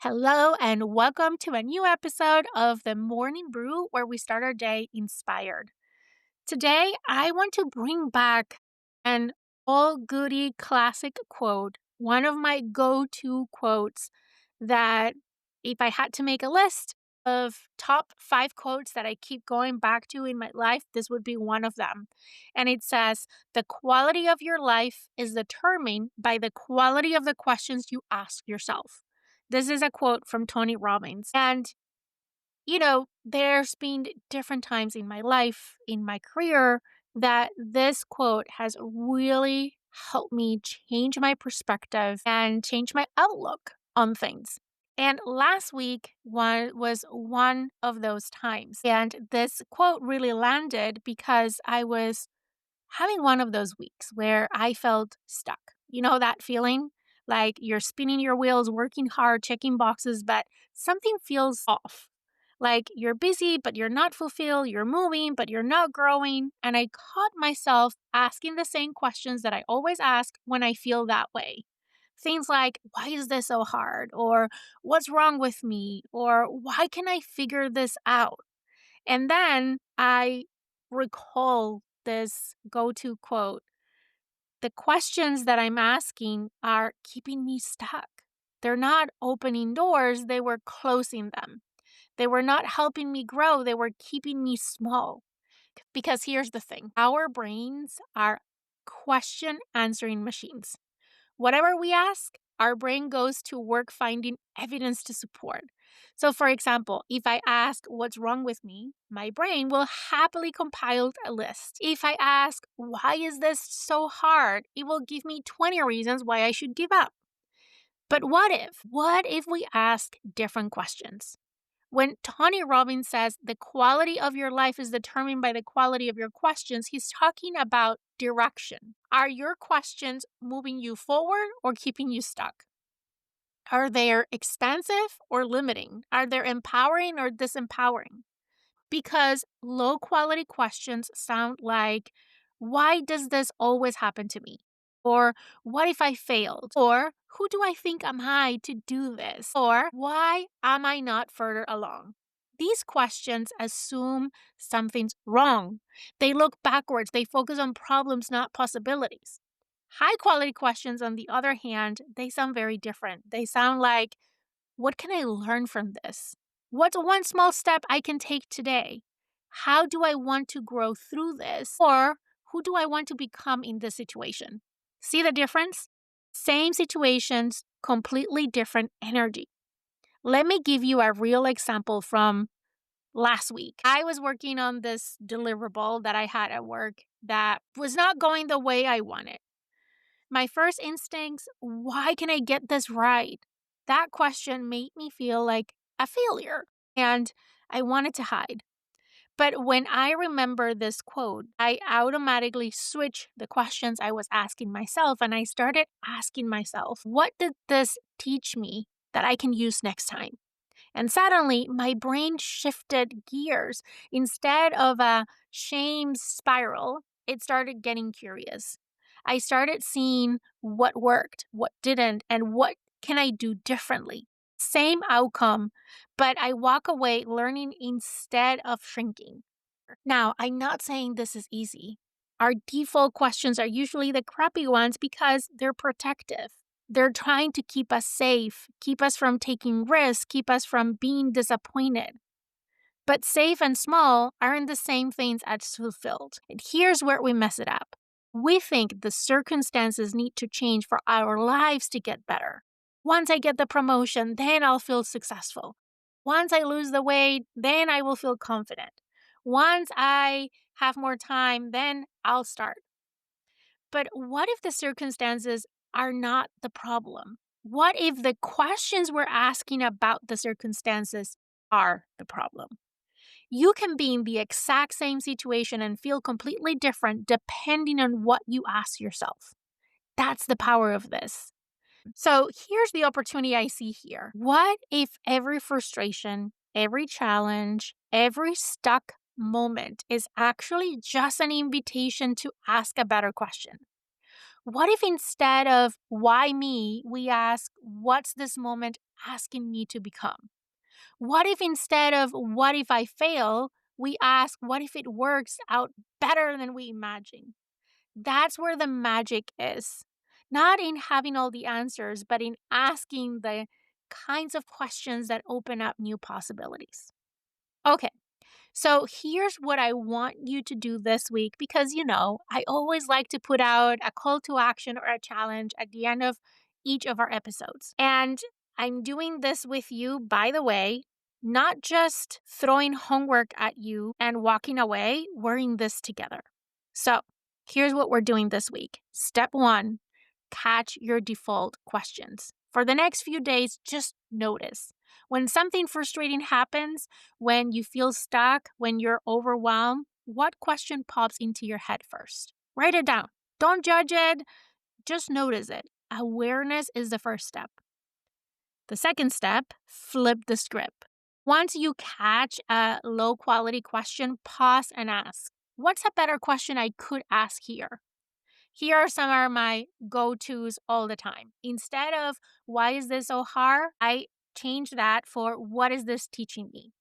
Hello, and welcome to a new episode of the Morning Brew where we start our day inspired. Today, I want to bring back an all goody classic quote, one of my go to quotes that if I had to make a list of top 5 quotes that I keep going back to in my life, this would be one of them. And it says, "The quality of your life is determined by the quality of the questions you ask yourself." This is a quote from Tony Robbins. And there's been different times in my life, in my career, that this quote has really helped me change my perspective and change my outlook on things. And last week was one of those times. And this quote really landed because I was having one of those weeks where I felt stuck. You know that feeling? Like you're spinning your wheels, working hard, checking boxes, but something feels off. Like you're busy, but you're not fulfilled. You're moving, but you're not growing. And I caught myself asking the same questions that I always ask when I feel that way. Things like, why is this so hard? Or what's wrong with me? Or why can I figure this out? And then I recall this go to quote. The questions that I'm asking are keeping me stuck. They're not opening doors, they were closing them. They were not helping me grow, they were keeping me small. Because here's the thing, our brains are question answering machines. Whatever we ask, our brain goes to work finding evidence to support. So, for example, if I ask what's wrong with me, my brain will happily compile a list. If I ask why is this so hard, it will give me 20 reasons why I should give up. But what if? What if we ask different questions? When Tony Robbins says the quality of your life is determined by the quality of your questions, he's talking about direction. Are your questions moving you forward or keeping you stuck? Are they expansive or limiting? Are they empowering or disempowering? Because low quality questions sound like, why does this always happen to me? Or what if I failed? Or who do I think am I to do this? Or why am I not further along? These questions assume something's wrong. They look backwards. They focus on problems, not possibilities. High quality questions, on the other hand, they sound very different. They sound like, what can I learn from this? What's one small step I can take today? How do I want to grow through this? Or who do I want to become in this situation? See the difference? Same situations, completely different energy. Let me give you a real example from last week. I was working on this deliverable that I had at work that was not going the way I wanted. My first instincts, why can I get this right? That question made me feel like a failure, and I wanted to hide. But when I remember this quote, I automatically switched the questions I was asking myself, and I started asking myself, what did this teach me that I can use next time? And suddenly, my brain shifted gears. Instead of a shame spiral, it started getting curious. I started seeing what worked, what didn't, and what can I do differently. Same outcome, but I walk away learning instead of shrinking. Now, I'm not saying this is easy. Our default questions are usually the crappy ones because they're protective. They're trying to keep us safe, keep us from taking risks, keep us from being disappointed. But safe and small aren't the same things as fulfilled. And here's where we mess it up. We think the circumstances need to change for our lives to get better. Once I get the promotion, then I'll feel successful. Once I lose the weight, then I will feel confident. Once I have more time, then I'll start. But what if the circumstances are not the problem? What if the questions we're asking about the circumstances are the problem? You can be in the exact same situation and feel completely different depending on what you ask yourself. That's the power of this. So here's the opportunity I see here. What if every frustration, every challenge, every stuck moment is actually just an invitation to ask a better question? What if instead of why me, we ask, what's this moment asking me to become? What if instead of what if I fail, we ask what if it works out better than we imagine? That's where the magic is. Not in having all the answers, but in asking the kinds of questions that open up new possibilities. Okay, so here's what I want you to do this week because, I always like to put out a call to action or a challenge at the end of each of our episodes. And I'm doing this with you, by the way, not just throwing homework at you and walking away. We're in this together. So here's what we're doing this week. Step one, catch your default questions. For the next few days, just notice. When something frustrating happens, when you feel stuck, when you're overwhelmed, what question pops into your head first? Write it down. Don't judge it, just notice it. Awareness is the first step. The second step, flip the script. Once you catch a low quality question, pause and ask, what's a better question I could ask here? Here are some of my go tos all the time. Instead of why is this so hard, I change that for what is this teaching me?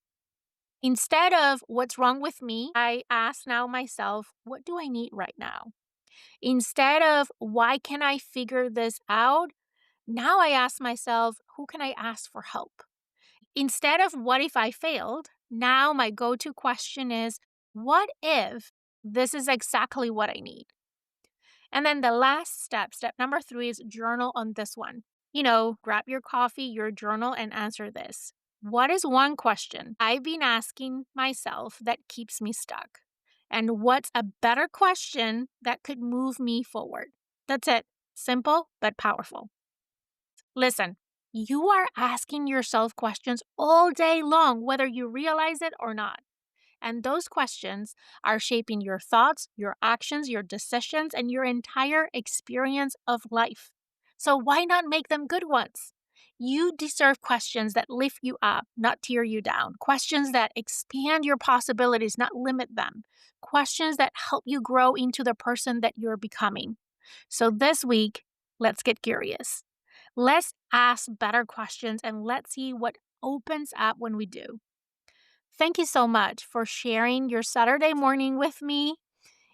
Instead of what's wrong with me, I ask now myself, what do I need right now? Instead of why can I figure this out, now I ask myself, who can I ask for help? Instead of what if I failed, now my go to question is, what if this is exactly what I need? And then the last step number 3 is journal on this one. Grab your coffee, your journal, and answer this. What is one question I've been asking myself that keeps me stuck? And what's a better question that could move me forward? That's it. Simple but powerful. Listen, you are asking yourself questions all day long, whether you realize it or not. And those questions are shaping your thoughts, your actions, your decisions, and your entire experience of life. So why not make them good ones? You deserve questions that lift you up, not tear you down. Questions that expand your possibilities, not limit them. Questions that help you grow into the person that you're becoming. So this week, let's get curious. Let's ask better questions and let's see what opens up when we do. Thank you so much for sharing your Saturday morning with me.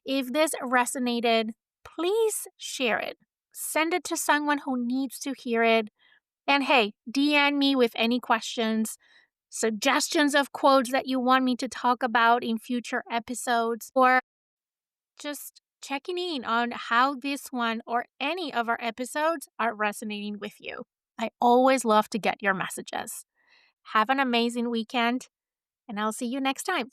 If this resonated, please share it. Send it to someone who needs to hear it. And hey, DM me with any questions, suggestions of quotes that you want me to talk about in future episodes, or just checking in on how this one or any of our episodes are resonating with you. I always love to get your messages. Have an amazing weekend, and I'll see you next time.